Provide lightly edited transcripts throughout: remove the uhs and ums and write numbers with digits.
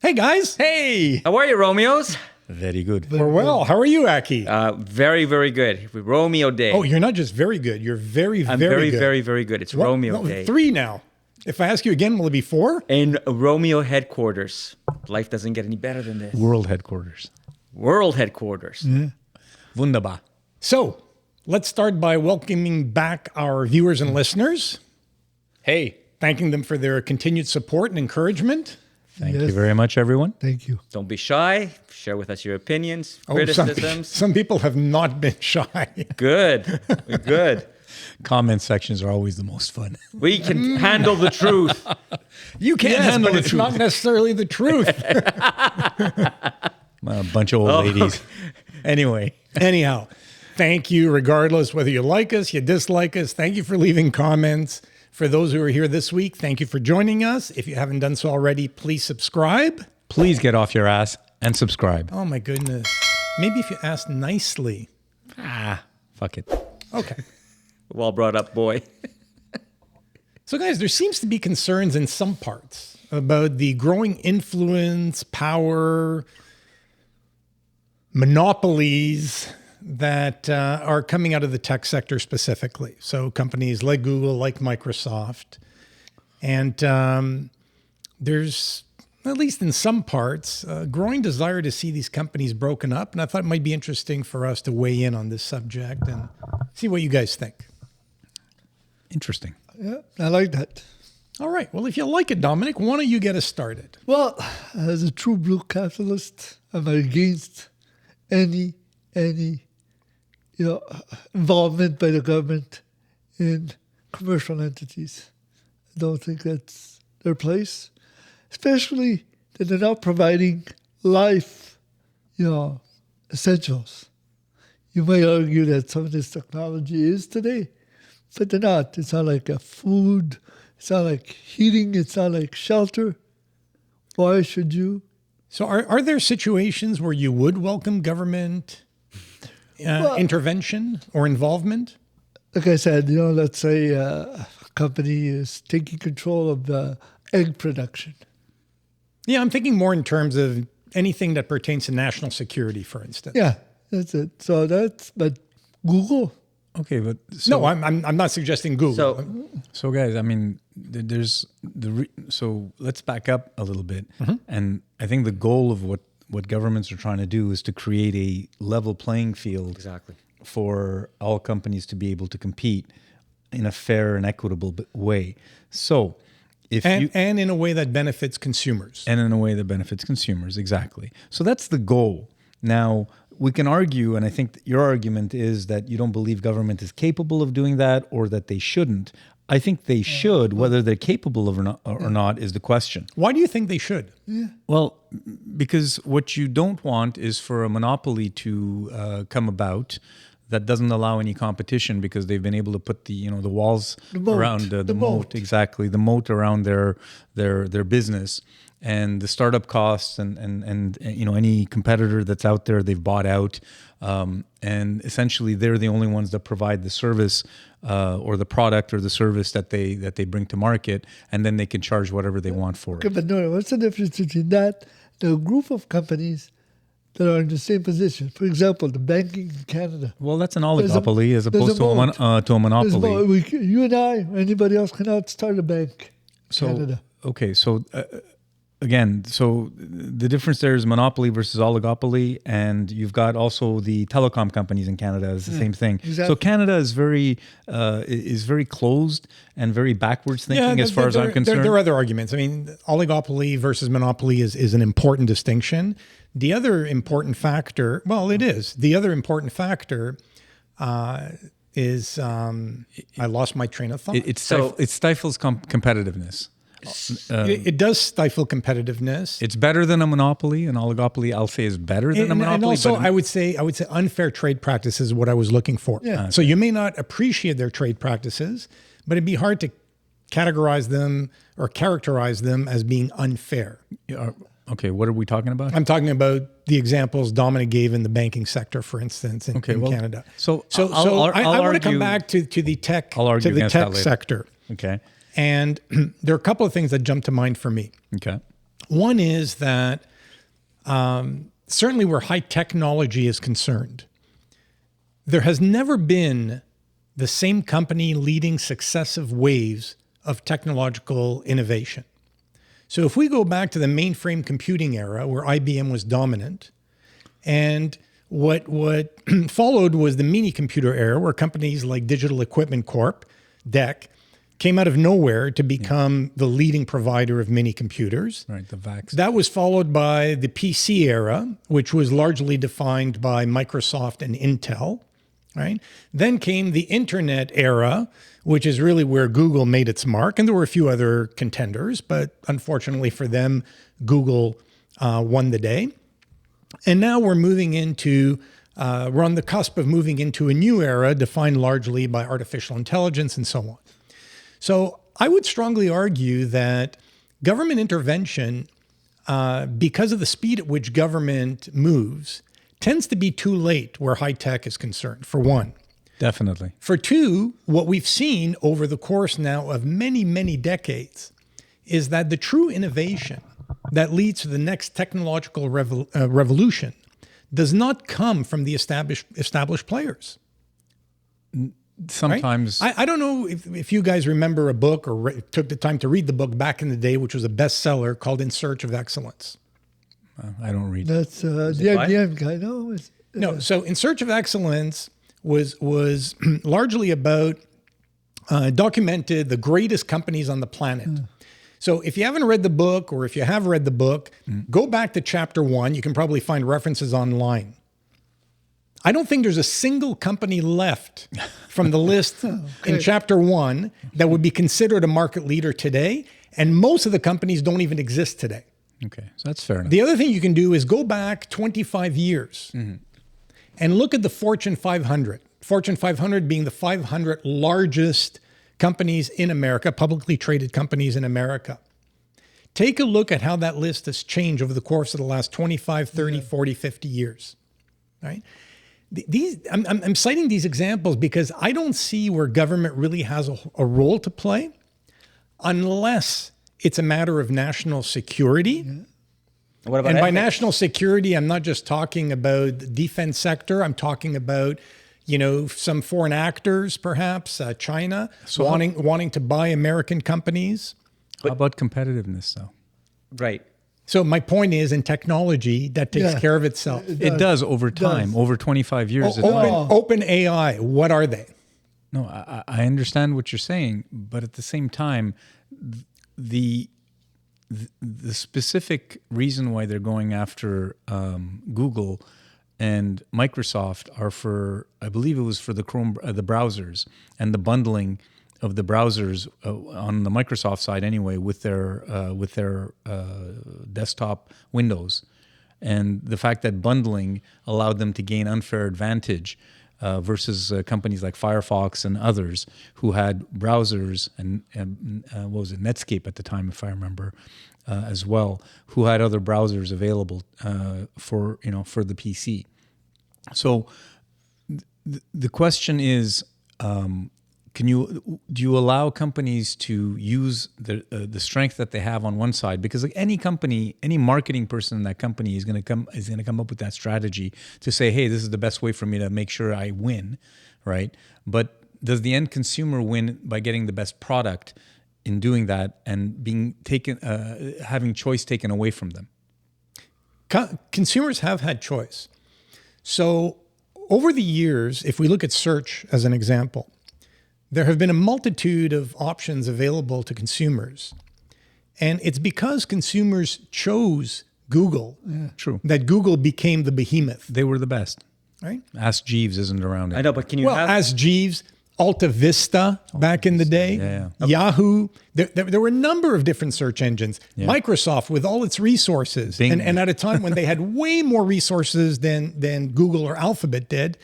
Hey, guys. Hey! How are you, Romeos? Very good. We're well. How are you, Aki? Very, very good. Romeo Day. Oh, you're not just very good. You're very, I'm very good. very, very good. It's Romeo Day. 3 now. If I ask you again, will it be 4? In Romeo headquarters. Life doesn't get any better than this. World headquarters. World headquarters. Wunderbar. So, let's start by welcoming back our viewers and listeners, Hey. thanking them for their continued support and encouragement. Thank you very much, everyone. Thank you. Don't be shy. Share with us your opinions, Some, criticisms. some people have not been shy. Good. Good. Comment sections are always the most fun. We can handle the truth. You can't Yes, handle but the it's truth. not necessarily the truth. A bunch of old ladies. Anyway. Anyhow, thank you regardless whether you like us, you dislike us. Thank you for leaving comments. For those who are here this week, thank you for joining us. If you haven't done so already, please subscribe. Please get off your ass and subscribe. Oh my goodness. Maybe if you ask nicely. Fuck it. Okay. Well brought up, boy. So guys, there seems to be concerns in some parts about the growing influence, power, monopolies that are coming out of the tech sector specifically. So companies like Google, like Microsoft. And there's, at least in some parts, a growing desire to see these companies broken up. And I thought it might be interesting for us to weigh in on this subject and see what you guys think. Interesting. Yeah, I like that. All right. Well, if you like it, Dominic, why don't you get us started? Well, as a true blue capitalist, I'm against any involvement by the government in commercial entities. I don't think that's their place, especially that they're not providing life, essentials. You might argue that some of this technology is today, but they're not. It's not like a food. It's not like heating. It's not like shelter. Why should you? So are there situations where you would welcome government intervention or involvement? Like I said, let's say a company is taking control of the egg production. Yeah, I'm thinking more in terms of anything that pertains to national security, for instance. Yeah, that's it. So but Google. Okay, but No, I'm not suggesting Google. So guys, I mean, there's so let's back up a little bit. And I think the goal of what governments are trying to do is to create a level playing field Exactly. for all companies to be able to compete in a fair and equitable way. So and in a way that benefits consumers. and in a way that benefits consumers, exactly. So that's the goal. Now, we can argue, and I think your argument is that you don't believe government is capable of doing that or that they shouldn't. I think they should. Whether they're capable of or not is the question. Why do you think they should? Well, because what you don't want is for a monopoly to come about that doesn't allow any competition because they've been able to put the walls moat. around the moat, exactly, the moat around their business. And the startup costs and any competitor that's out there, they've bought out, and essentially they're the only ones that provide the service or the product or the service that they bring to market, and then they can charge whatever they want for Okay, it. but no, what's the difference between that and a group of companies that are in the same position? For example, the banking in Canada. Well, that's an oligopoly as opposed to a monopoly. You and I, or anybody else, cannot start a bank in Canada. Okay, so again, so the difference there is monopoly versus oligopoly, and you've got also the telecom companies in Canada is the same thing. Exactly. So Canada is very closed and very backwards thinking as far as I'm concerned. There are other arguments. I mean, oligopoly versus monopoly is an important distinction. The other important factor, the other important factor is I lost my train of thought. It stifles competitiveness. It does stifle competitiveness. It's better than a monopoly. An oligopoly, I'll say, is better than a monopoly. And also, but I would say unfair trade practices is what I was looking for. Yeah. So you may not appreciate their trade practices, but it'd be hard to categorize them or characterize them as being unfair. okay, what are we talking about? I'm talking about the examples Dominic gave in the banking sector, for instance, in Canada. So I want to come back to the tech sector. Okay. And there are a couple of things that jump to mind for me. Okay. One is that certainly where high technology is concerned, there has never been the same company leading successive waves of technological innovation. So if we go back to the mainframe computing era where IBM was dominant, and what followed was the mini computer era where companies like Digital Equipment Corp, DEC, came out of nowhere to become the leading provider of mini computers. Right, the VAX. That was followed by the PC era, which was largely defined by Microsoft and Intel. Right? Then came the internet era, which is really where Google made its mark. And there were a few other contenders, but unfortunately for them, Google won the day. And now we're moving into, we're on the cusp of moving into a new era defined largely by artificial intelligence and so on. So I would strongly argue that government intervention, because of the speed at which government moves, tends to be too late where high tech is concerned, for one. Definitely. For two, what we've seen over the course now of many, many decades is that the true innovation that leads to the next technological revolution does not come from the established players. Sometimes. Right? I don't know if you guys remember a book or took the time to read the book back in the day, which was a bestseller called In Search of Excellence. I don't read. That's the IBM guy. No, no. So In Search of Excellence was largely about documented the greatest companies on the planet. So if you haven't read the book, or if you have read the book, go back to chapter 1. You can probably find references online. I don't think there's a single company left from the list in chapter 1 that would be considered a market leader today. And most of the companies don't even exist today. Okay, so that's fair enough. The other thing you can do is go back 25 years and look at the Fortune 500. Fortune 500 being the 500 largest companies in America, publicly traded companies in America. Take a look at how that list has changed over the course of the last 25, 30, 40, 50 years, right? I'm citing these examples because I don't see where government really has a role to play unless it's a matter of national security. What about and by ethics? national security, I'm not just talking about the defense sector. I'm talking about, some foreign actors, perhaps China, wanting to buy American companies. How about competitiveness, though? Right. So my point is, in technology, that takes care of itself. It does over time, over 25 years. Open AI, what are they? No, I understand what you're saying, but at the same time, the specific reason why they're going after Google and Microsoft are for, I believe it was for the Chrome, the browsers, and the bundling of the browsers on the Microsoft side anyway with their desktop Windows, and the fact that bundling allowed them to gain unfair advantage versus companies like Firefox and others who had browsers and what was it, Netscape at the time, if I remember, as well, who had other browsers available for the PC. So the question is, do you allow companies to use the strength that they have on one side? Because like any company, any marketing person in that company is going to come up with that strategy to say, hey, this is the best way for me to make sure I win, right? But does the end consumer win by getting the best product in doing that and being taken, having choice taken away from them? Consumers have had choice. So over the years, if we look at search as an example, there have been a multitude of options available to consumers. And it's because consumers chose Google True. that Google became the behemoth. They were the best. Right? Ask Jeeves isn't around it. I know, but can you have... As Jeeves, Alta Vista back in the day, Yahoo. There were a number of different search engines. Microsoft with all its resources, and at a time when they had way more resources than Google or Alphabet did,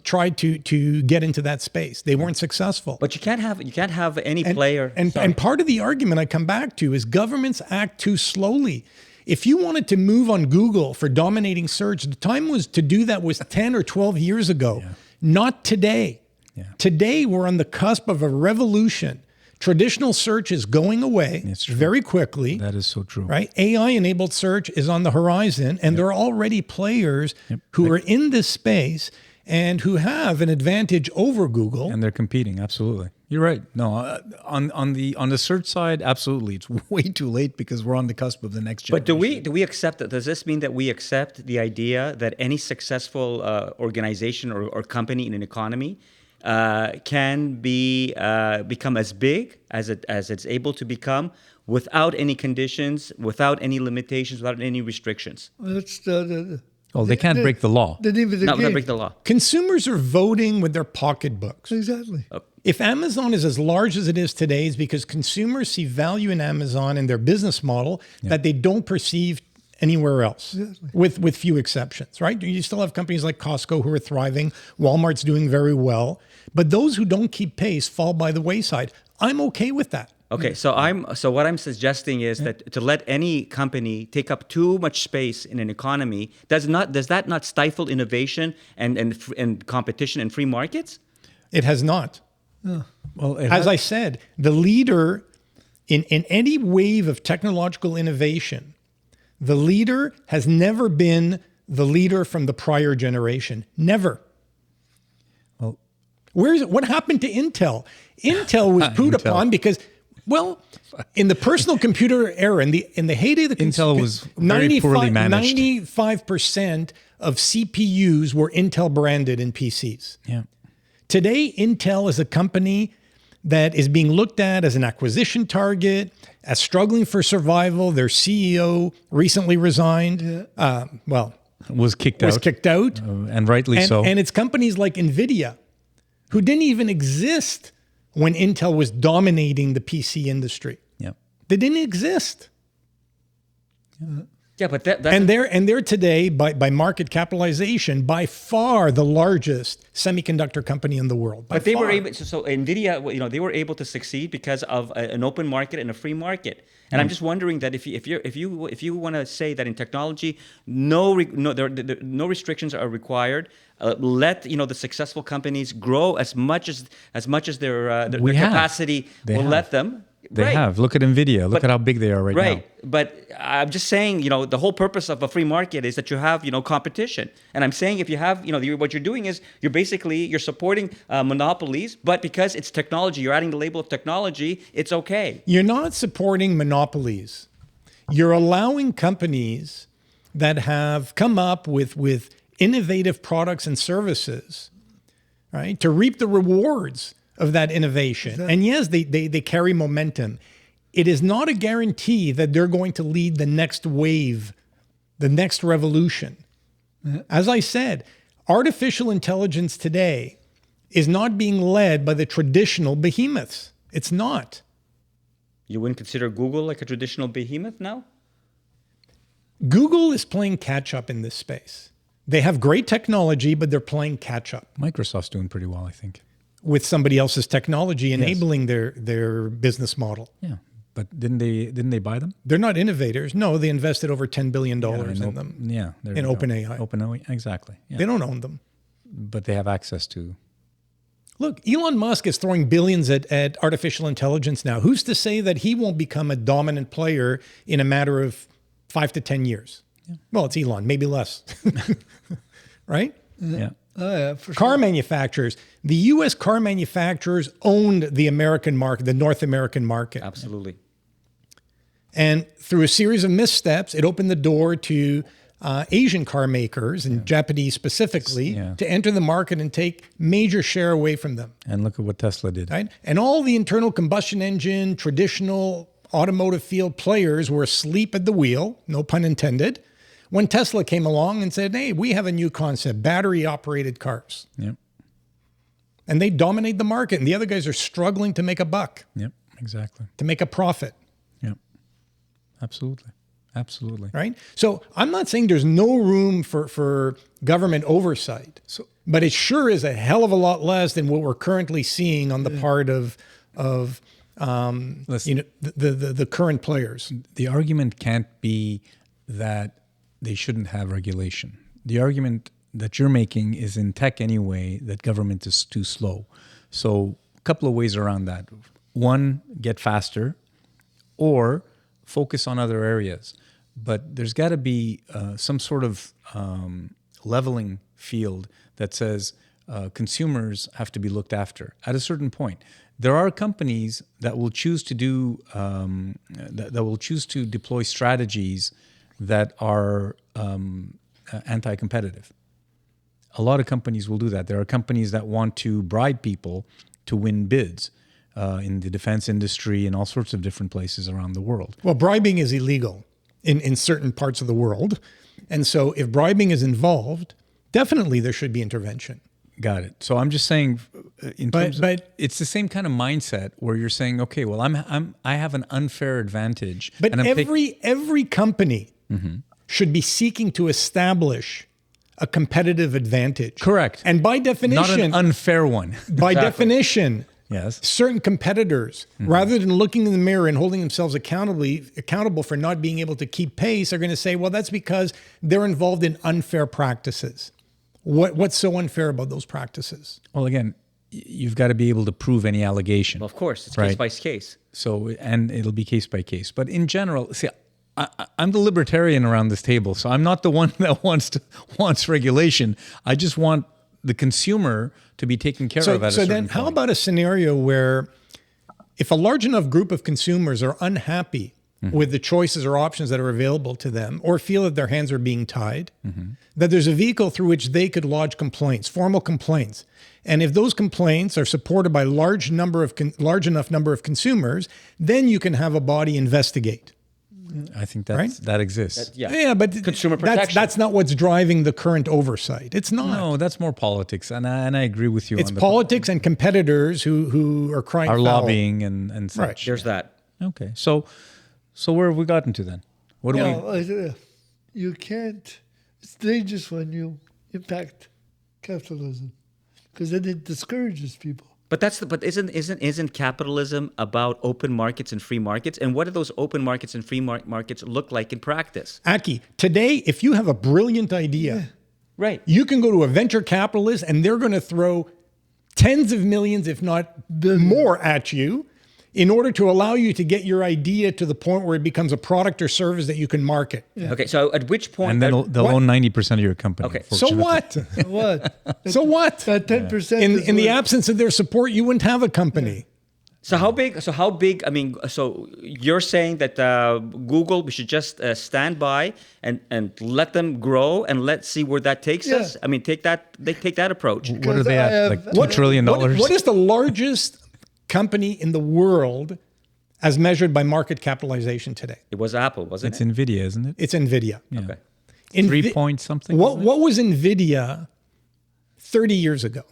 tried to get into that space. They weren't successful. But you can't have any player. And part of the argument I come back to is governments act too slowly. If you wanted to move on Google for dominating search, the time to do that was 10 or 12 years ago, not today. Yeah. Today, we're on the cusp of a revolution Traditional search is going away It's true. very quickly. That is so true. Right? AI-enabled search is on the horizon, and there are already players who are in this space and who have an advantage over Google. And they're competing. Absolutely. You're right. No, on the search side, absolutely. It's way too late because we're on the cusp of the next generation. But do we accept that? Does this mean that we accept the idea that any successful organization or company in an economy can become as big as it's able to become without any conditions, without any limitations, without any restrictions? Well, that's Well, they can't break the law. the name of the Not game. break the law. Consumers are voting with their pocketbooks. Exactly. If Amazon is as large as it is today, it's because consumers see value in Amazon and their business model that they don't perceive anywhere else, with few exceptions, right? You still have companies like Costco who are thriving. Walmart's doing very well. But those who don't keep pace fall by the wayside. I'm okay with that. Okay, so what I'm suggesting is that to let any company take up too much space in an economy does that not stifle innovation and competition and free markets? It has not. Well, As I said, the leader in any wave of technological innovation, the leader has never been the leader from the prior generation. Never. Well, What happened to Intel? Intel was pooed Intel. upon because, well, in the personal computer era, in the heyday of the Intel was very poorly managed. 95% of CPUs were Intel branded in PCs. yeah. Today, Intel is a company that is being looked at as an acquisition target, as struggling for survival. Their CEO recently resigned. Was kicked Was out. kicked out. And rightly so. And it's companies like NVIDIA, who didn't even exist when Intel was dominating the PC industry. yeah. They didn't exist. Yeah, but that's And they're today, by market capitalization, by far the largest semiconductor company in the world. But they were able. So Nvidia, they were able to succeed because of an open market and a free market. And I'm just wondering that if you want to say that in technology, no restrictions are required. Let the successful companies grow as much as their We have. capacity They will have. let them. They Right. have. Look at NVIDIA. Look at how big they are right now. Right, but I'm just saying, the whole purpose of a free market is that you have, competition. And I'm saying if you have, what you're doing is you're supporting monopolies, but because it's technology, you're adding the label of technology, it's okay. You're not supporting monopolies. You're allowing companies that have come up with innovative products and services, right, to reap the rewards of that innovation. And yes, they carry momentum. It is not a guarantee that they're going to lead the next wave, the next revolution. As I said, artificial intelligence today is not being led by the traditional behemoths. It's not. You wouldn't consider Google like a traditional behemoth now? Google is playing catch up in this space. They have great technology, but they're playing catch up Microsoft's doing pretty well, I think. with somebody else's technology enabling their business model. Yeah. But didn't they buy them? They're not innovators. No, they invested over $10 billion in them. Yeah. there In you go. OpenAI. OpenAI, exactly. Yeah. They don't own them. But they have access to. Look, Elon Musk is throwing billions at artificial intelligence now. Who's to say that he won't become a dominant player in a matter of 5 to 10 years? Yeah. Well, it's Elon, maybe less. Right? Yeah. Oh, yeah, for Car sure. manufacturers. The U.S. car manufacturers owned the American market, the North American market. Absolutely. And through a series of missteps, it opened the door to Asian car makers, and Japanese specifically, Yeah. to enter the market and take major share away from them. And look at what Tesla did. Right? And all the internal combustion engine, traditional automotive field players were asleep at the wheel, no pun intended, when Tesla came along and said, hey, we have a new concept, battery-operated cars. Yep. And they dominate the market, and the other guys are struggling to make a buck, Yep. Exactly. to make a profit. Yep. Absolutely. Absolutely. Right? So I'm not saying there's no room for government oversight, but it sure is a hell of a lot less than what we're currently seeing on the part of Listen. the current players. The argument can't be that they shouldn't have regulation. The argument that you're making is in tech anyway, that government is too slow. So a couple of ways around that. one, get faster, or focus on other areas. But there's got to be some sort of leveling field that says consumers have to be looked after at a certain point. There are companies that will choose to do that will choose to deploy strategies that are anti-competitive. A lot of companies will do that. There are companies that want to bribe people to win bids in the defense industry and all sorts of different places around the world. Well, bribing is illegal in certain parts of the world. And so if bribing is involved, definitely there should be intervention. Got it. So I'm just saying, but it's the same kind of mindset where you're saying, okay, well, I have an unfair advantage. But and every company should be seeking to establish a competitive advantage. Correct. And by definition, not an unfair one. By definition, yes, certain competitors, rather than looking in the mirror and holding themselves accountable for not being able to keep pace, are going to say, well, that's because they're involved in unfair practices. What's so unfair about those practices? Well, again, you've got to be able to prove any allegation. Well, of course, it's right? case by case. So, and it'll be case by case. But in general, see, I'm the libertarian around this table, so I'm not the one that wants regulation. I just want the consumer to be taken care of at a certain So then how about a scenario where if a large enough group of consumers are unhappy with the choices or options that are available to them, or feel that their hands are being tied, that there's a vehicle through which they could lodge complaints, formal complaints. And if those complaints are supported by large enough number of consumers, then you can have a body investigate. I think that exists. Yeah, but consumer protection. That's not what's driving the current oversight. It's not. No, that's more politics, and I agree with you. It's politics and competitors who are crying foul. Lobbying and such. Right. There's that. Okay, so where have we gotten to then? What do we? You can't. It's dangerous when you impact capitalism, because then it discourages people. But isn't capitalism about open markets and free markets? And what do those open markets and free markets look like in practice? Aki, today, if you have a brilliant idea, right, you can go to a venture capitalist and they're going to throw tens of millions, if not more, at you in order to allow you to get your idea to the point where it becomes a product or service that you can Okay, so at which point... And then they'll own 90% of your company. Okay, so what? So what? That 10%. In the absence of their support, you wouldn't have a company. Yeah. So how big, I mean, so you're saying that Google, we should just stand by and let them grow and let's see where that takes us? I mean, they take that approach. What are they at? Like $2 trillion? What is the largest company in the world as measured by market capitalization today? It was Apple, wasn't it? It's NVIDIA, isn't it? It's NVIDIA. Yeah. Okay. 3 point something? What was NVIDIA 30 years ago?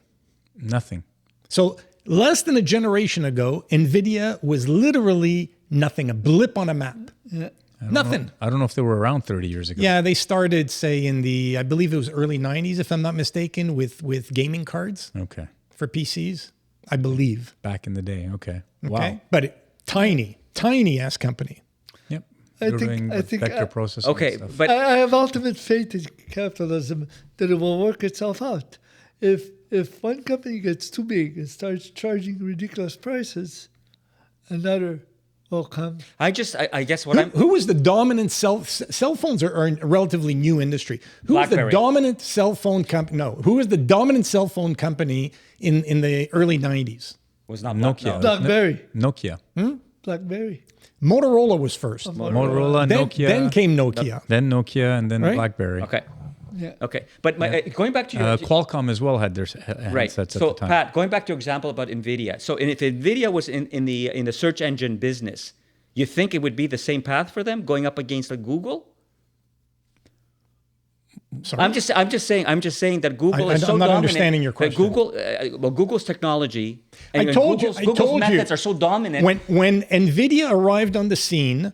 Nothing. So less than a generation ago, NVIDIA was literally nothing, a blip on a map. Yeah. Nothing. I don't know if they were around 30 years ago. Yeah, they started, say, in I believe it was early 90s, if I'm not mistaken, with gaming cards Okay. for PCs, I believe. Back in the day. Okay. Okay? Wow. But tiny ass company. Yep. I They're think- doing I think- vector processing. Okay, and stuff. but I have ultimate faith in capitalism that it will work itself out. If one company gets too big and starts charging ridiculous prices, another will come. I guess what I'm... Who was the dominant cell phones are a relatively new industry. Who was the BlackBerry. dominant cell phone company? No, who was the dominant cell phone company in the early 90s? Was not Nokia. BlackBerry. Nokia. BlackBerry. Motorola was first. Motorola, Then, Nokia. then came Nokia. Then Nokia, and then Right? BlackBerry. Okay. Yeah. Okay. But going back to your... Qualcomm as well had their Right. handsets So, at the time. Pat, going back to your example about NVIDIA. So if NVIDIA was in the search engine business, you think it would be the same path for them going up against Google? Sorry? I'm just saying that Google is so I'm not dominant. understanding your that question. Google's technology and I told you. Google's methods are so dominant. When NVIDIA arrived on the scene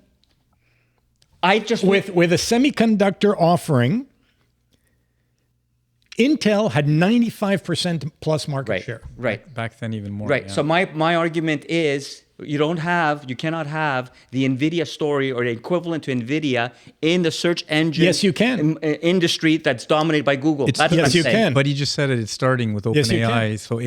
with a semiconductor offering, Intel had 95% plus market share. Right. Back then, even more. Right. Yeah. So my argument is you cannot have the NVIDIA story or the equivalent to NVIDIA in the search engine Yes, you can. industry that's dominated by Google. That's what yes, I'm you saying. can. But he just said it's starting with Yes, you OpenAI. can. So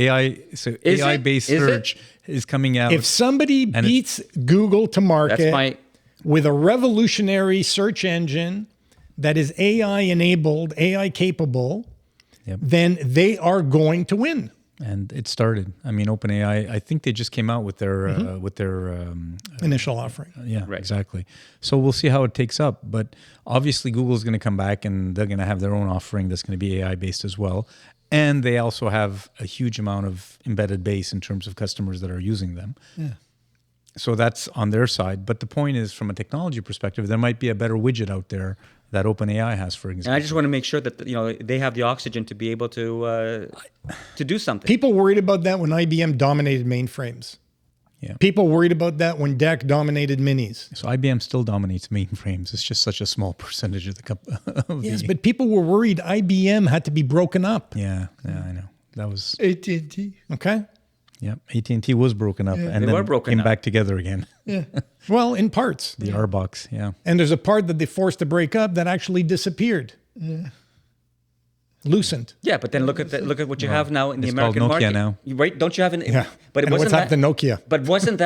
AI-based Is it? search is coming out. If somebody And beats Google to market That's my with a revolutionary search engine that is AI enabled, AI capable, Yep. then they are going to win. And it started. I mean, OpenAI, I think they just came out with their Initial offering. yeah, Right. exactly. So we'll see how it takes up. But obviously, Google's going to come back and they're going to have their own offering that's going to be AI based as well. And they also have a huge amount of embedded base in terms of customers that are using them. Yeah. So that's on their side. But the point is, from a technology perspective, there might be a better widget out there that OpenAI has, for and example. I just want to make sure that they have the oxygen to be able to do something. People worried about that when IBM dominated mainframes. Yeah. People worried about that when DEC dominated minis. So IBM still dominates mainframes. It's just such a small percentage of the company. Yes, but people were worried IBM had to be broken up. Yeah, I know. That was AT&T. Okay. yeah. AT&T was broken up, Yeah. and They then were broken came up. back together again. Yeah. Well, in parts. The R box, yeah. And there's a part that they forced to break up that actually disappeared. Yeah. Loosened. Yeah, but then look at what you have now in the It's called American Nokia market. now. Right? Don't you have an? Yeah. But it And wasn't what's happened to Nokia? But wasn't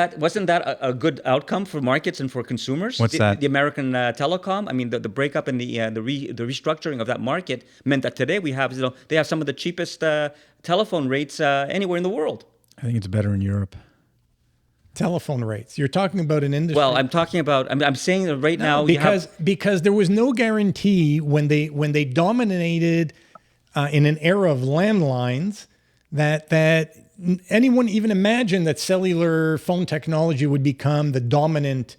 that a good outcome for markets and for consumers? What's that? The American telecom. I mean, the breakup and the restructuring of that market meant that today we have they have some of the cheapest telephone rates anywhere in the world. I think it's better in Europe. Telephone rates. You're talking about an industry. Well, I'm talking about. I'm saying that right now because there was no guarantee when they dominated in an era of landlines that anyone even imagined that cellular phone technology would become the dominant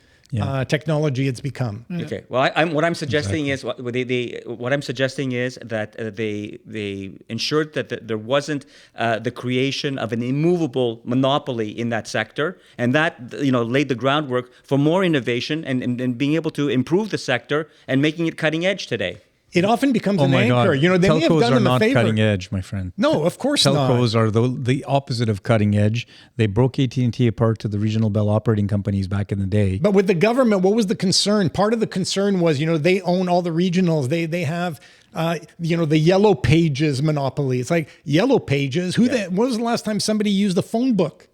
technology it's become. Okay. Well, what I'm suggesting is what I'm suggesting is that they ensured that there wasn't the creation of an immovable monopoly in that sector, and that laid the groundwork for more innovation and being able to improve the sector and making it cutting edge today. It often becomes Oh an my anchor. God. They may have Telcos done are them a not favor. cutting edge, my friend. No, of course not. Telcos are the opposite of cutting edge. They broke AT&T apart to the regional bell operating companies back in the day. But with the government, what was the concern? Part of the concern was, they own all the regionals. They have, the Yellow Pages monopoly. It's like Yellow Pages. When was the last time somebody used a phone book?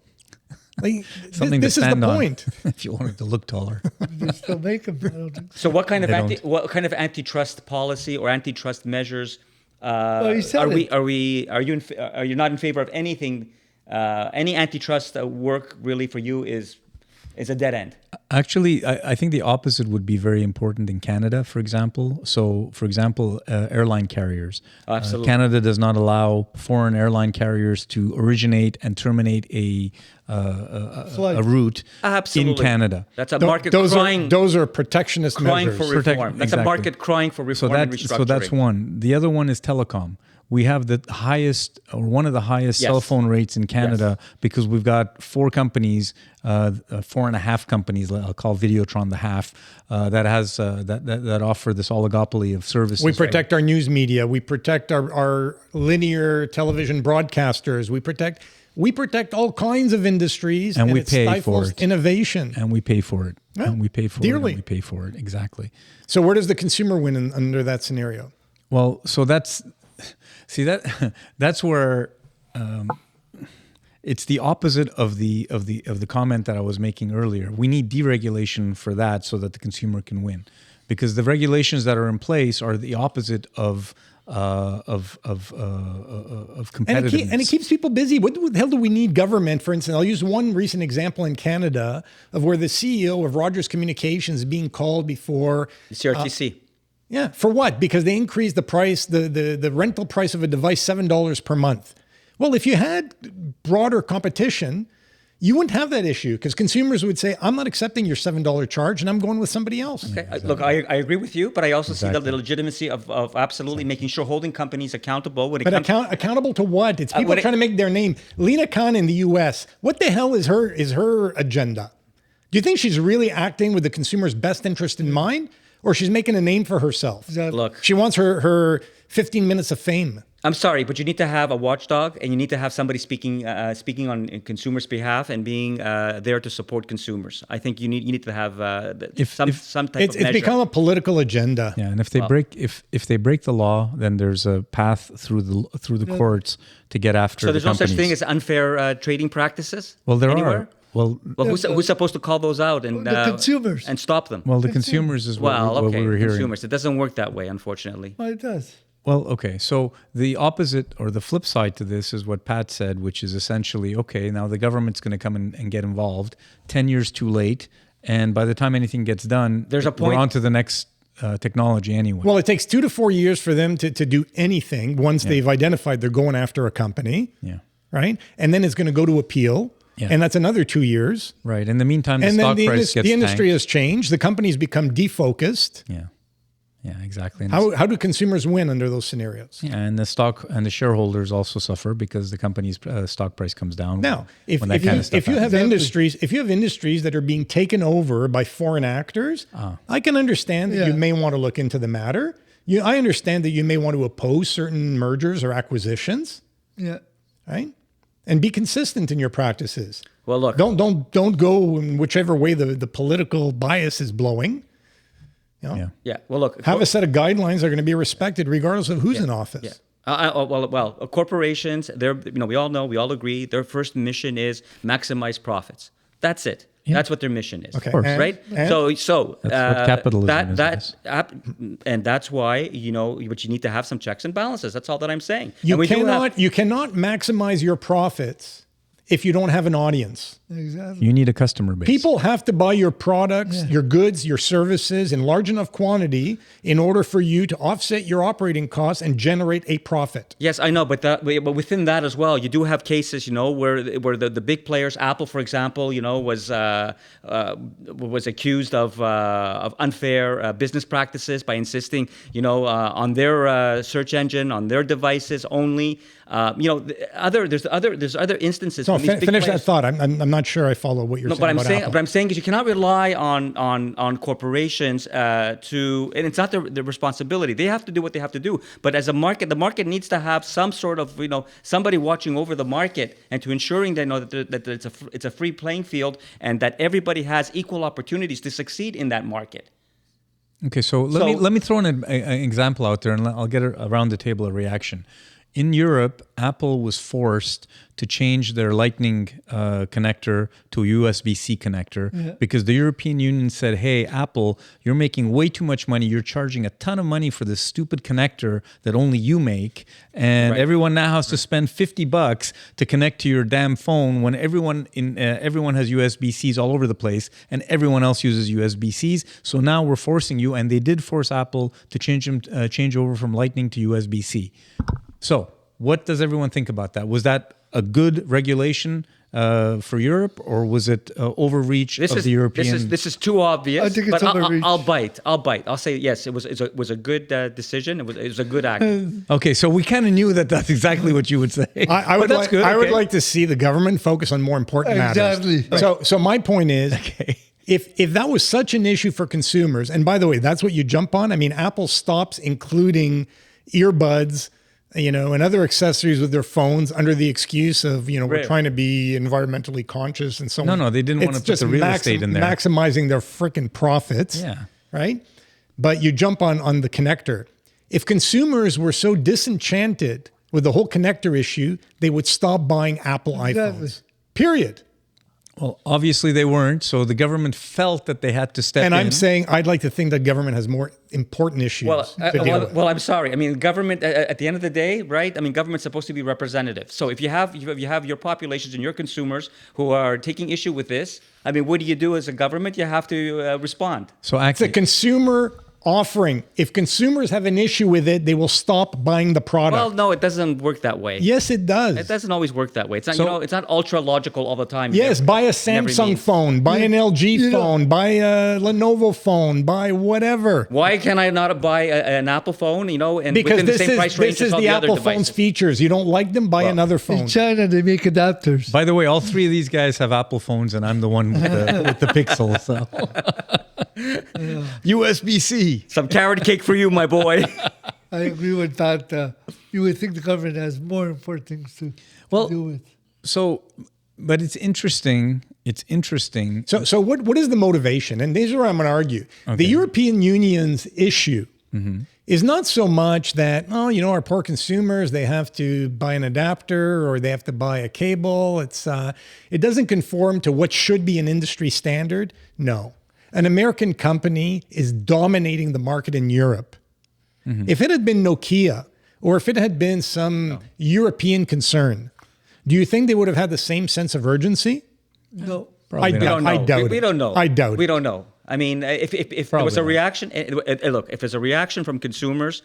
Like, Something this to is the stand on point. if you wanted to look taller. They still make them. I don't think. So what kind of They antitrust policy or antitrust measures you said are you not in favor of anything? Any antitrust work really for you is a dead end. Actually, I think the opposite would be very important in Canada, for example. So, for example, airline carriers. Absolutely. Canada does not allow foreign airline carriers to originate and terminate a route Absolutely. in Canada. That's a market crying Those are protectionist crying measures. for reform. That's a Exactly. market crying for reform and restructuring. So that's one. The other one is telecom. We have the highest, or one of the highest Yes. cell phone rates in Canada because we've got 4 companies, 4.5 companies. I'll call Videotron the half that has that offer this oligopoly of services. We protect our news media. We protect our linear television broadcasters. We protect all kinds of industries, And we it pay for stifles it. innovation. and we pay for it. Yeah, And we pay for dearly. it. And we pay for it. Exactly. So where does the consumer win under that scenario? Well, so that's where it's the opposite of the comment that I was making earlier. We need deregulation for that so that the consumer can win, because the regulations that are in place are the opposite of competitiveness. And it keeps people busy. What the hell do we need government? For instance, I'll use one recent example in Canada of where the CEO of Rogers Communications is being called before. CRTC. Yeah, for what? Because they increased the price, the rental price of a device $7 per month. Well, if you had broader competition, you wouldn't have that issue because consumers would say, I'm not accepting your $7 charge and I'm going with somebody else. Okay. Look, I agree with you, but I also see the legitimacy of absolutely making sure holding companies accountable when it But comes. accountable to what? It's people when trying to make their name. Lena Khan in the U.S., what the hell is her agenda? Do you think she's really acting with the consumer's best interest in mind? Or she's making a name for herself? Look, She wants her 15 minutes of fame. I'm sorry, but you need to have a watchdog, and you need to have somebody speaking on consumers' behalf and being there to support consumers. I think you need to have some type of measure. It's become a political agenda. Yeah, and if they break the law, then there's a path through the courts to get after. So there's the no such companies. thing as unfair trading practices. Well, there anywhere? are. Well, who's supposed to call those out and the consumers and stop them? the consumers is what we were hearing. Consumers. It doesn't work that way, unfortunately. Well, it does. Well, okay. So the opposite or the flip side to this is what Pat said, which is essentially, okay, now the government's going to come and get involved 10 years too late. And by the time anything gets done, There's a point- we're on to the next technology anyway. Well, it takes 2 to 4 years for them to do anything once they've identified they're going after a company. Yeah. Right. And then it's going to go to appeal. Yeah. And that's another 2 years. Right. In the meantime, the And stock then price gets the industry tanked. has changed. The companies become defocused. Yeah. Yeah, exactly. And How do consumers win under those scenarios? yeah, and the stock and the shareholders also suffer because the company's stock price comes down. Now, if when that kind of stuff you happens. have industries that are being taken over by foreign actors, I can understand that you may want to look into the matter. I understand that you may want to oppose certain mergers or acquisitions, Yeah. right? And be consistent in your practices. Well, look. Don't go in whichever way the political bias is blowing. You know? Yeah. Yeah. Well, look. Have a set of guidelines that are going to be respected regardless of who's in office. Corporations. We all know, we all agree. Their first mission is maximize profits. That's it. Yeah. That's what their mission is. Okay. Right. And- So That's what capitalism is. And that's why but you need to have some checks and balances. That's all that I'm saying. You And we do have- cannot maximize your profits if you don't have an audience. Exactly. You need a customer base. People have to buy your products, your goods, your services in large enough quantity in order for you to offset your operating costs and generate a profit. Yes, I know, but within that as well, you do have cases, where the big players, Apple, for example, was accused of unfair business practices by insisting, on their search engine, on their devices only. There's other instances. No, when these big finish that players- thought. I'm not sure I follow what you're saying But about Apple. I'm saying is you cannot rely on corporations and it's not their responsibility. They have to do what they have to do. But as a market, the market needs to have some sort of somebody watching over the market and to ensuring they know that it's a free playing field and that everybody has equal opportunities to succeed in that market. Okay, so let me throw an example out there, and I'll get around the table a reaction. In Europe, Apple was forced to change their Lightning connector to a USB-C connector because the European Union said, hey, Apple, you're making way too much money. You're charging a ton of money for this stupid connector that only you make. And everyone now has to spend $50 to connect to your damn phone when everyone has USB-Cs all over the place and everyone else uses USB-Cs. So now we're forcing you, and they did force Apple to change over from Lightning to USB-C. So what does everyone think about that? Was that a good regulation for Europe, or was it overreach the European? This is too obvious. I think it's but overreach. I'll bite. I'll say yes. It was a good decision. It was a good act. Okay, so we kind of knew that's exactly what you would say. I would like to see the government focus on more important matters. Exactly. So my point is, if that was such an issue for consumers, and by the way, that's what you jump on. I mean, Apple stops including earbuds, and other accessories with their phones under the excuse of, we're trying to be environmentally conscious and so on. No, they didn't want to put the real estate in there. Maximizing their freaking profits. Yeah. Right? But you jump on the connector. If consumers were so disenchanted with the whole connector issue, they would stop buying Apple iPhones. Period. Well, obviously they weren't, so the government felt that they had to step in. And I'm saying I'd like to think that government has more important issues to deal with. Well, I'm sorry. I mean, government at the end of the day, right? I mean, government's supposed to be representative. So if you have your populations and your consumers who are taking issue with this, I mean, what do you do as a government? You have to respond. So It's a consumer offering. If consumers have an issue with it, they will stop buying the product. Well, no, it doesn't work that way. Yes, it does. It doesn't always work that way. It's not, it's not ultra logical all the time. Yes, buy a Samsung phone, buy an LG phone, buy a Lenovo phone, buy whatever. Why can I not buy an Apple phone, and Because within the same price range this is as all the other Apple devices? phone's features. You don't like them, buy another phone. In China, they make adapters. By the way, all three of these guys have Apple phones, and I'm the one with the Pixel. So USB-C. Some carrot cake for you, my boy. I agree with that. You would think the government has more important things to deal with. So, but it's interesting. It's interesting. So what is the motivation? And this is where I'm going to argue. The European Union's issue is not so much that, our poor consumers, they have to buy an adapter or they have to buy a cable. It doesn't conform to what should be an industry standard. No. An American company is dominating the market in Europe. If it had been Nokia or if it had been some European concern, do you think they would have had the same sense of urgency? No. I doubt it. We don't know. I doubt it. We don't know. I mean, if there was a reaction, look, if there's a reaction from consumers,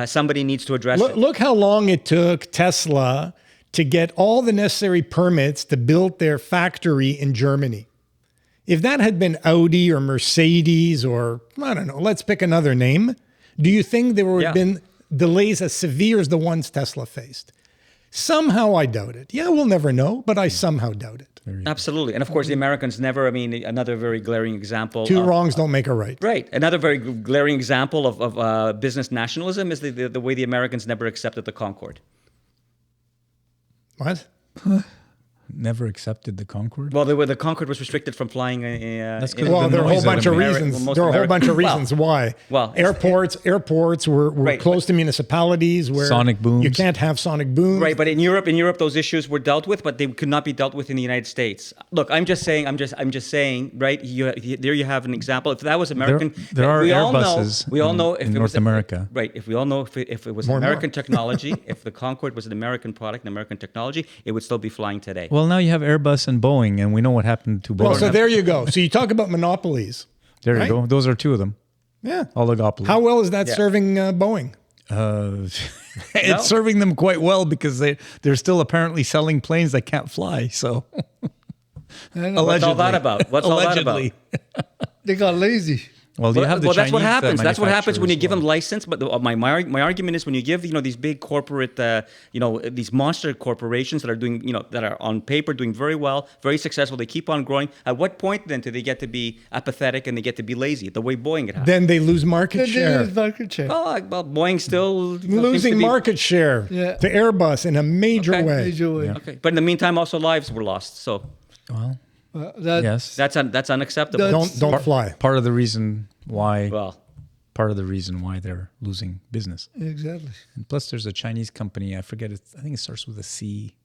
somebody needs to address it. Look how long it took Tesla to get all the necessary permits to build their factory in Germany. If that had been Audi or Mercedes or, I don't know, let's pick another name, do you think there would have been delays as severe as the ones Tesla faced? Somehow I doubt it. Yeah, we'll never know, but I somehow doubt it. Absolutely. And of course, the Americans never, another very glaring example. Two wrongs don't make a right. Right. Another very glaring example of business nationalism is the way the Americans never accepted the Concorde. What? Never accepted the Concorde? Well, the Concorde was restricted from flying. That's good. Well, there are a whole bunch of American- reasons. most There are a whole bunch of American- reasons why. well, airports were Right, close to municipalities where Sonic booms. you can't have sonic booms. Right, but in Europe, those issues were dealt with, but they could not be dealt with in the United States. Look, I'm just saying, right? There you have an example. If that was American, There are we all Airbuses we all know if in it was North America. Right. If we all know if it was More and American more. technology, if the Concorde was an American product, an American technology, it would still be flying today. Well, now you have Airbus and Boeing, and we know what happened to Boeing. Well, so there you go. So you talk about monopolies. There right? you go. Those are two of them. Yeah. Oligopoly. How well is that serving Boeing? It's serving them quite well because they're still apparently selling planes that can't fly. So allegedly. What's all that about? What's all that about? Allegedly. They got lazy. Well, you have the that's what Chinese, happens. That's what happens when you manufacturers give them as well. license. But my argument is when you give these big corporate these monster corporations that are doing that are on paper doing very well, very successful. They keep on growing. At what point then do they get to be apathetic and they get to be lazy? The way Boeing it happened. Then they lose market Then share. they lose market share. Well, Boeing still seems to Losing be- market share to Airbus in a major Okay. way. Major way. Okay, but in the meantime, also lives were lost. So Well, That, yes. that's unacceptable. That's- Don't fly. Part of the reason why they're losing business. Exactly. And plus, there's a Chinese company. I forget it. I think it starts with a C.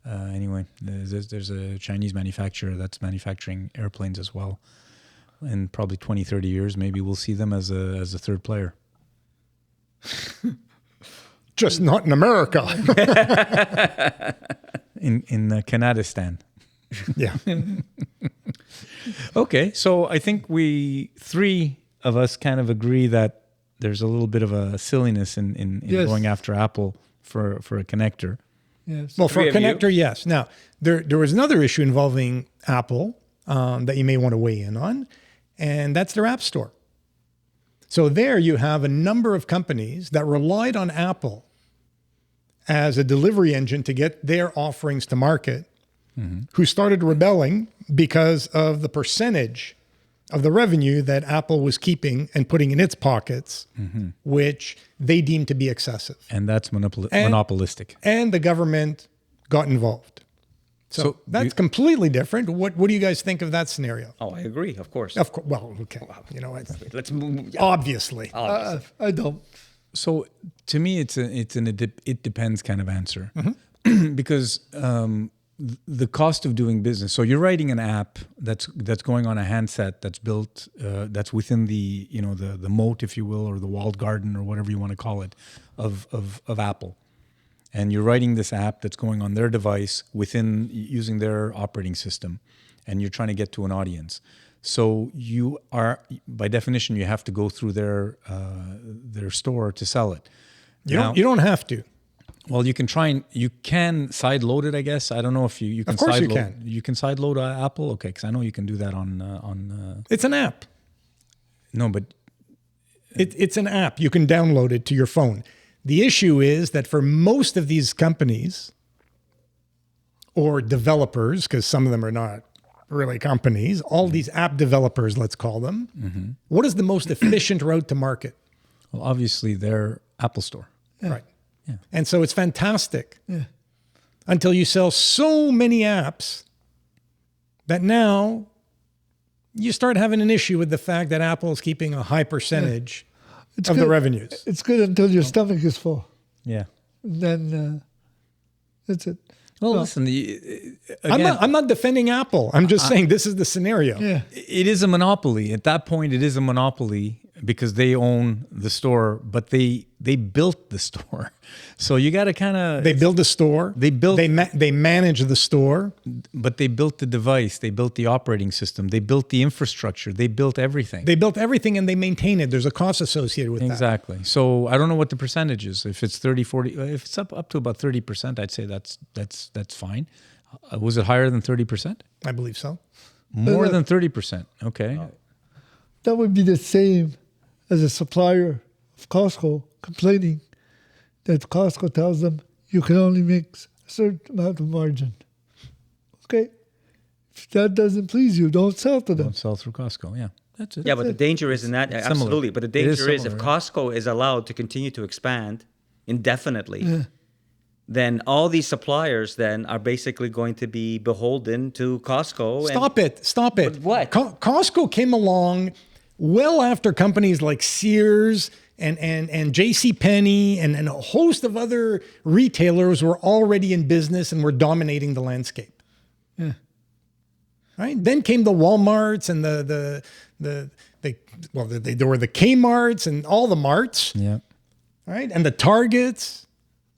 Anyway, there's a Chinese manufacturer that's manufacturing airplanes as well. In probably 20, 30 years, maybe we'll see them as a third player. Just not in America. In Kanadistan. Yeah. Okay, so I think three of us kind of agree that there's a little bit of a silliness in Yes. going after Apple for a connector. Yes. Well, for a Three of you. connector, yes. Now, there was another issue involving Apple that you may want to weigh in on, and that's their App Store. So there you have a number of companies that relied on Apple as a delivery engine to get their offerings to market, who started rebelling because of the percentage of the revenue that Apple was keeping and putting in its pockets, which they deemed to be excessive. And that's monopolistic. And the government got involved. So that's completely different. What do you guys think of that scenario? Oh, I agree. Of course. Of course. Well, okay. Let's move. Obviously. I don't. So to me, it's it depends kind of answer, because the cost of doing business. So you're writing an app that's going on a handset that's built that's within the the moat, if you will, or the walled garden, or whatever you want to call it, of Apple, and you're writing this app that's going on their device within using their operating system, and you're trying to get to an audience. So you are, by definition, you have to go through their store to sell it. You don't have to. Well, you can side load it, I guess. I don't know if you can. Of course side you load, can. You can side load Apple, okay? Because I know you can do that on. It's an app. No, but It's an app. You can download it to your phone. The issue is that for most of these companies or developers, because some of them are not really companies, all these app developers, let's call them, what is the most efficient route to market? well, obviously they're Apple Store. Right. Yeah. And so it's fantastic Yeah. until you sell so many apps that now you start having an issue with the fact that Apple is keeping a high percentage of the revenues. It's good until your stomach is full. Yeah. Then that's it. Well, Well, listen, I'm not defending Apple. I'm just saying this is the scenario. Yeah. it is a monopoly. At that point, it is a monopoly because they own the store, but they built the store. So you got to kind of They build a store. They manage the store. but they built the device, they built the operating system, they built the infrastructure, they built everything. They built everything and they maintain it. There's a cost associated with that. Exactly. So I don't know what the percentage is. If it's 30, 40, if it's up to about 30%, I'd say that's fine. Was it higher than 30%? I believe so. More than 30%. Okay. That would be the same as a supplier of Costco complaining that Costco tells them you can only make a certain amount of margin. Okay? If that doesn't please you, don't sell to them. Don't sell through Costco. Yeah. That's it. Yeah, but the danger is in that, similar. absolutely. But the It is danger is if similar, Costco is allowed to continue to expand indefinitely, then all these suppliers then are basically going to be beholden to Costco. Stop it. But what? Costco came along well after companies like Sears and JCPenney and a host of other retailers were already in business and were dominating the landscape. Yeah. Right? Then came the Walmarts and there were the Kmarts and all the marts, Yeah. right? And the Targets.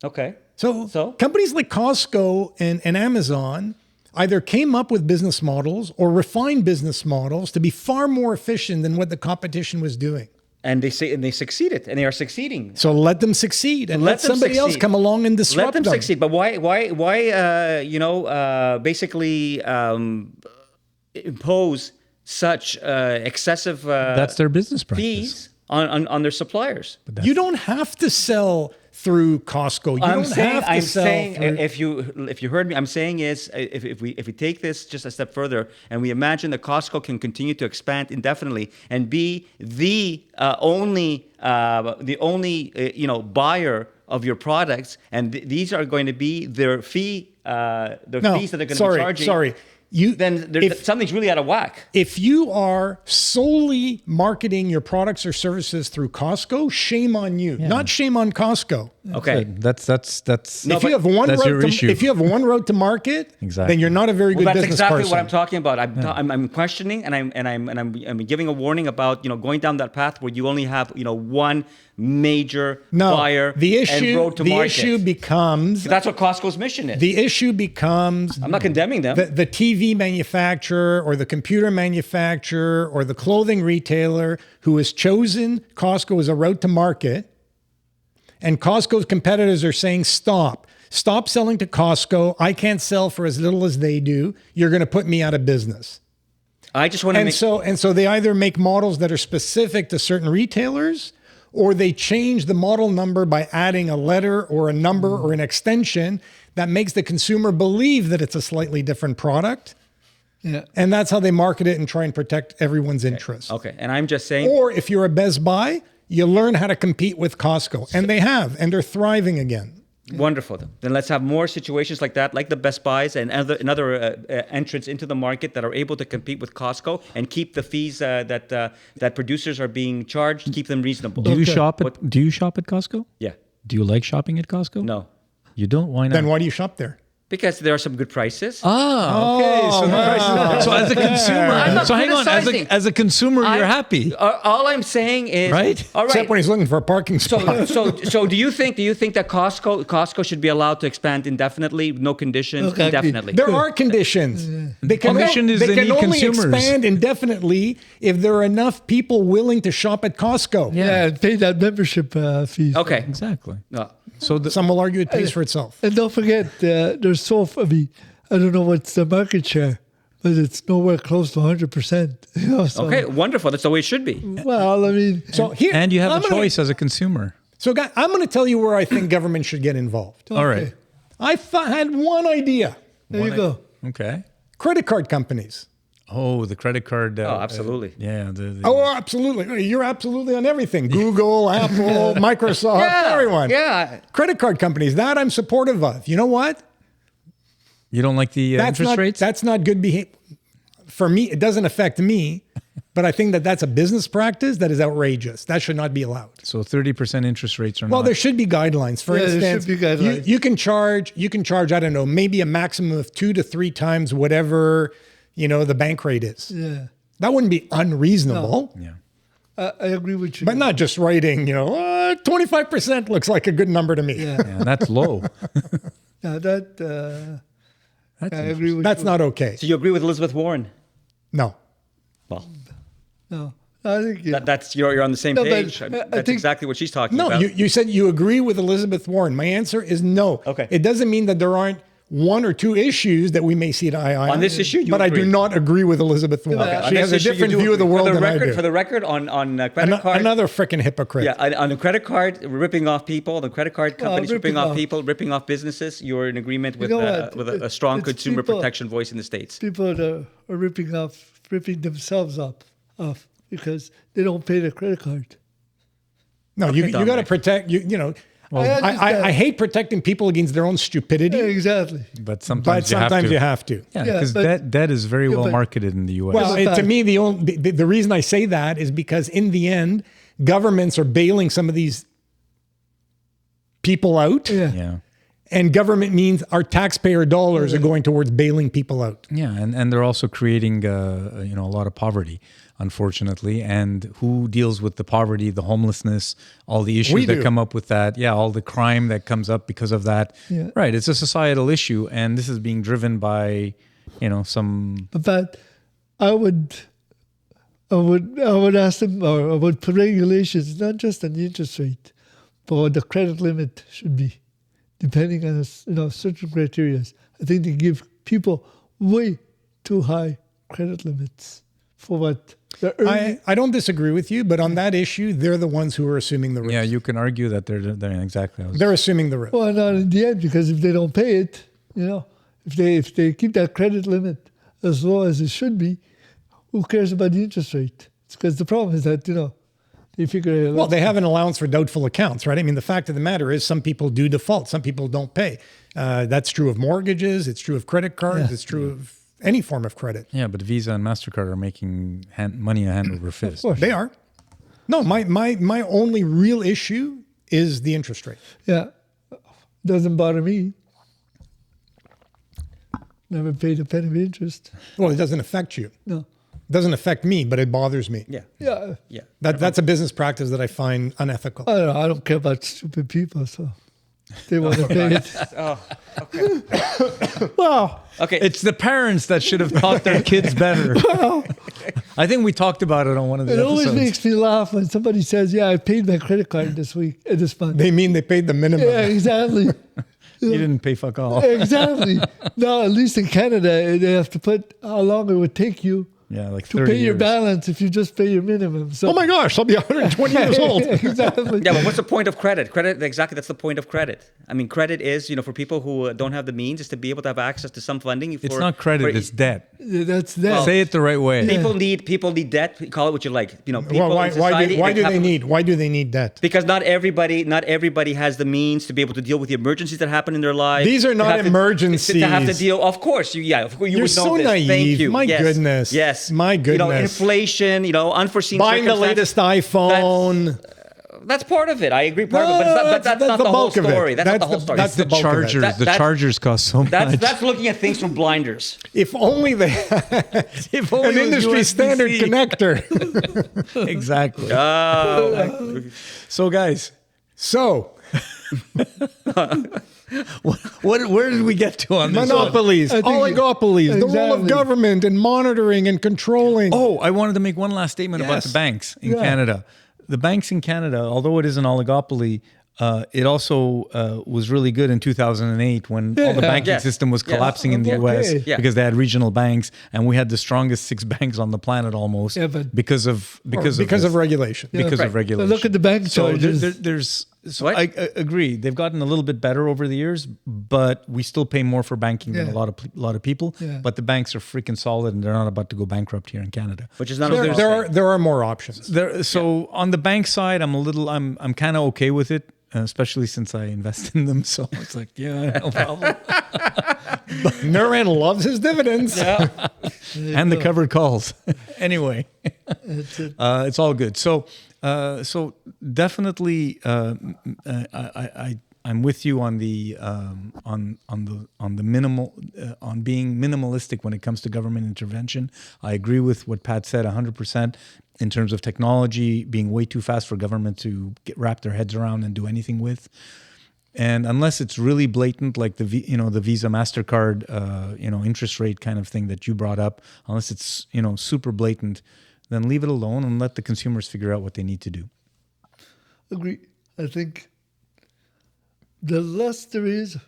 Okay. So companies like Costco and Amazon either came up with business models or refined business models to be far more efficient than what the competition was doing. And they succeeded, and they are succeeding. So let them succeed and let them somebody else succeed. come along and disrupt Let them them. succeed. But why basically impose such excessive That's their business practice. fees on their suppliers? You don't have to sell through Costco. You don't have to sell through... if you heard me, I'm saying is if we take this just a step further and we imagine that Costco can continue to expand indefinitely and be the only buyer of your products, and these are going to be their fees that they're going to be charging. Then something's really out of whack. If you are solely marketing your products or services through Costco, shame on you. Not shame on Costco. Okay. That's If you have one road to market, Exactly. then you're not a very good That's business exactly person. what I'm talking about. I'm questioning and I'm giving a warning about going down that path where you only have one major buyer and road to market. Issue becomes That's what Costco's mission is. the issue becomes I'm not condemning them. the TV manufacturer or the computer manufacturer or the clothing retailer who has chosen Costco as a route to market, and Costco's competitors are saying, stop selling to Costco. I can't sell for as little as they do. You're going to put me out of business. I just want to make So they either make models that are specific to certain retailers, or they change the model number by adding a letter or a number or an extension that makes the consumer believe that it's a slightly different product. Yeah. And that's how they market it and try and protect everyone's interests. Okay, and I'm just saying. Or if you're a Best Buy, you learn how to compete with Costco. And they have, and they're thriving again. Wonderful. Then let's have more situations like that, like the Best Buys and other entrants into the market that are able to compete with Costco and keep the fees that producers are being charged, keep them reasonable. Do you shop at Costco? Yeah. Do you like shopping at Costco? No. You don't? Why not? Then why do you shop there? Because there are some good prices. Okay. So as a consumer, I'm not hang on. criticizing. As a consumer, you're happy, All I'm saying is right? All right. Except when he's looking for a parking spot. So do you think that Costco should be allowed to expand indefinitely, no conditions, Okay. indefinitely? There are conditions. They can, condition is they they can need only consumers. expand indefinitely if there are enough people willing to shop at Costco. Yeah, and pay that membership fee. Okay. exactly. No. So Some will argue it pays for itself. And don't forget, there's I don't know what's the market share, but it's nowhere close to 100%. So, Okay, wonderful. That's the way it should be. Well, I mean, So here, and you have I'm a gonna- choice as a consumer. So, guys, I'm going to tell you where I think government should get involved. All right. I had one idea: there you go. Okay. credit card companies. Oh, the credit card. absolutely. Yeah. Oh, absolutely. You're absolutely on everything. Google, Apple, Microsoft, everyone. Yeah. Credit card companies, that I'm supportive of. You know what? You don't like the interest rates? That's not good behavior. For me, it doesn't affect me, but I think that that's a business practice that is outrageous. That should not be allowed. So 30% interest rates are Well, not. there should be guidelines. For Yeah, there instance, should be guidelines. You can charge, I don't know, maybe a maximum of 2 to 3 times whatever, the bank rate is. Yeah. That wouldn't be unreasonable. Yeah. I agree with you. But not just writing, 25% looks like a good number to me. Yeah. Yeah, that's low. Yeah, That's I agree with That's you. not okay. So you agree with Elizabeth Warren? No. Well, No, I think that's you're on the same No, but, page. I That's think- exactly what she's talking No, about. you said you agree with Elizabeth Warren. My answer is no. Okay. It doesn't mean that there aren't 1 or 2 issues that we may see eye to eye On this issue, you but agree. I do not agree with Elizabeth Warren. Okay. She On has this a issue, you different do view of the agree. world for the than record, I do. For the record, on credit card, Another freaking hypocrite. yeah, on the credit card, ripping off people, the credit card companies ripping ripping off off. people, ripping off businesses. You're in agreement with know what? with a strong It's consumer people- protection voice in the States. people that are ripping themselves off because they don't pay their credit card. No, Okay, you got to Dominic. protect, I understand. I hate protecting people against their own stupidity, Yeah, exactly. But but sometimes, sometimes you have to. Yeah, Yeah, because but- debt is very well but- marketed in the U.S. Well, but to that- me, the reason I say that is because in the end, governments are bailing some of these people out, Yeah. yeah. and government means our taxpayer dollars are going towards bailing people out. Yeah, and they're also creating a lot of poverty, unfortunately. And who deals with the poverty, the homelessness, all the issues We that do. come up with that? Yeah, all the crime that comes up because of that. Yeah. Right, it's a societal issue, and this is being driven by some. But I would ask them, or I would put regulations not just on the interest rate, but what the credit limit should be, depending on certain criteria. I think they give people way too high credit limits for what they're earning. I don't disagree with you, but on that issue, they're the ones who are assuming the risk. Yeah, you can argue that they're exactly. They're assuming the risk. Well, not in the end, because if they don't pay it, if they keep that credit limit as low as it should be, who cares about the interest rate? It's because the problem is that they figure. Well, they have an allowance for doubtful accounts, right? I mean, the fact of the matter is some people do default. Some people don't pay. That's true of mortgages. It's true of credit cards. Yeah. It's true of any form of credit. Yeah, but Visa and MasterCard are making money hand over fist. course. They are. No, my only real issue is the interest rate. Yeah, doesn't bother me. Never paid a penny of interest. Well, it doesn't affect you. No. It doesn't affect me, but it bothers me. Yeah, Yeah, yeah. That's a business practice that I find unethical. I don't care about stupid people, so they want to pay it. Oh, okay. Well, Okay. It's the parents that should have taught their kids better. I think we talked about it on one of the it always episodes. makes me laugh when somebody says, "Yeah, I paid my credit card this month." They mean they paid the minimum. Yeah, exactly. You didn't pay fuck all. Exactly. No, at least in Canada, they have to put how long it would take you Yeah, like to 30 pay your years. balance if you just pay your minimum. So, Oh my gosh, I'll be 120 years old. exactly. Yeah, but what's the point of credit? Credit, exactly, that's the point of credit. I mean, credit is, for people who don't have the means, is to be able to have access to some funding. It's not credit, it's debt. Yeah, that's that. Say it the right way. People need debt. Call it what you like. People Well, in society. why do have- why do they need debt? Because not everybody has the means to be able to deal with the emergencies that happen in their lives. These are To not have to- emergencies. To have to deal, of course, you You're would know so this. Thank naive. you. My Yes. goodness. Yes. My goodness. Inflation. Unforeseen. Buying the circumstances. latest iPhone. That's part of it. I agree. Part of it, No, but that's not the whole bulk of it. story. That's not the whole story. That's The bulk of it. Chargers. The That's- Chargers cost so much. That's looking at things from blinders. If only they If only an it was industry USB-C. standard connector. Exactly. Oh, So, guys, So, where did we get to on this? monopolies, I think- oligopolies, the role of Exactly. government in monitoring and controlling. Oh, I wanted to make one last statement about Yes. the banks in Yeah. Canada. The banks in Canada, although it is an oligopoly, it also was really good in 2008 when all the Yeah. banking Yeah. system was Yeah. collapsing in the Okay. US Yeah. because they had regional banks, and we had the strongest 6 banks on the planet almost Yeah, but- because of because of this. regulation. because Right. of regulation. But look at the bank So charges. there's So What? I agree. They've gotten a little bit better over the years, but we still pay more for banking than Yeah. a lot of people. Yeah. But the banks are freaking solid, and they're not about to go bankrupt here in Canada. Which is not a There, small there thing. are there are more options. So on the bank side, I'm kind of okay with it, especially since I invest in them. So it's like, yeah, no problem. Nuran loves his dividends. And the covered calls. Anyway, That's it. it's all good. So definitely, I'm with you on the minimal on being minimalistic when it comes to government intervention. I agree with what Pat said 100% in terms of technology being way too fast for government to wrap their heads around and do anything with. And unless it's really blatant, like the Visa, MasterCard, interest rate kind of thing that you brought up, unless it's, super blatant, then leave it alone and let the consumers figure out what they need to do. Agree. I think the less there is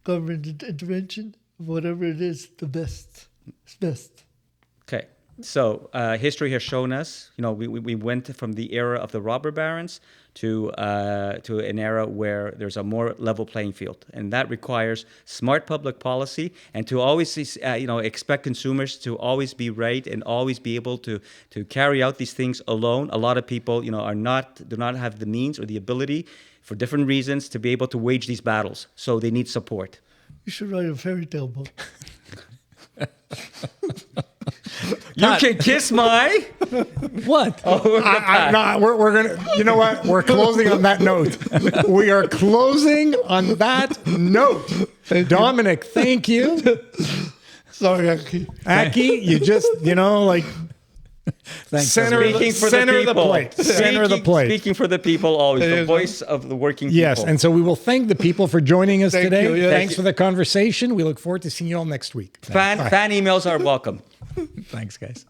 government intervention, whatever it is, the best. It's best. Okay. So history has shown us, we went from the era of the robber barons to an era where there's a more level playing field, and that requires smart public policy and to always expect consumers to always be right and always be able to carry out these things alone. A lot of people, do not have the means or the ability for different reasons to be able to wage these battles, so they need support. You should write a fairy tale book. You can kiss my. What? We're gonna. You know what? We're closing on that note. We are closing on that note. Dominic, thank you. Sorry, Aki. Aki, you just Thanks. center of Speaking the, for center the of the people. plate. Center of the plate. Speaking for the people, always There the you go. voice of the working people. Yes, and so we will thank the people for joining us Thank today. you, yes. Thanks for the conversation. We look forward to seeing you all next week. fan emails are welcome. Thanks, guys.